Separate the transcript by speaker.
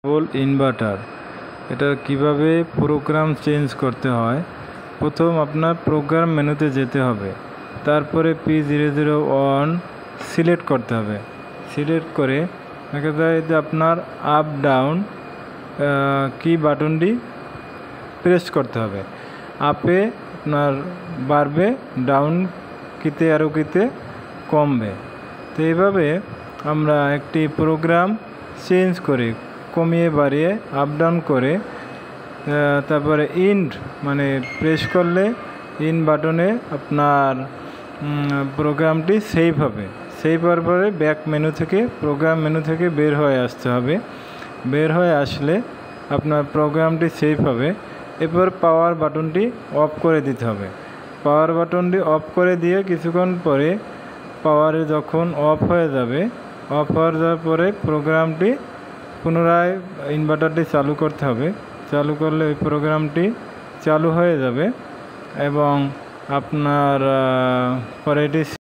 Speaker 1: কেবল inverter এটার কিভাবে programme change করতে হয়। প্রথম আপনার প্রোগ্রাম মেনুতে যেতে হবে, তারপরে P001 সিলেক্ট করতে হবে। সিলেক্ট করে দেখা যায় যে আপনার আপ ডাউন কি বাটনটি প্রেস করতে হবে। আপে আপনার বাড়বে, ডাউন কিতে আরও কিতে কমবে। তো এইভাবে আমরা একটি প্রোগ্রাম চেঞ্জ করে কমিয়ে বাড়িয়ে আপ ডাউন করে তারপরে ইন্ড মানে প্রেস করলে ইন বাটনে আপনার প্রোগ্রামটি সেভ হবে। সেভ হওয়ার পরে ব্যাক মেনু থেকে প্রোগ্রাম মেনু থেকে বের হয়ে আসতে হবে। বের হয়ে আসলে আপনার প্রোগ্রামটি সেভ হবে। এরপর পাওয়ার বাটনটি অফ করে দিতে হবে। পাওয়ার বাটনটি অফ করে দিয়ে কিছুক্ষণ পরে পাওয়ারে যখন অফ হয়ে যাবে, অফ হয়ে যাওয়ার পরে প্রোগ্রামটি পুনরায় ইনভার্টারটি চালু করতে হবে। চালু করলে ওই প্রোগ্রামটি চালু হয়ে যাবে এবং আপনার পরে এটি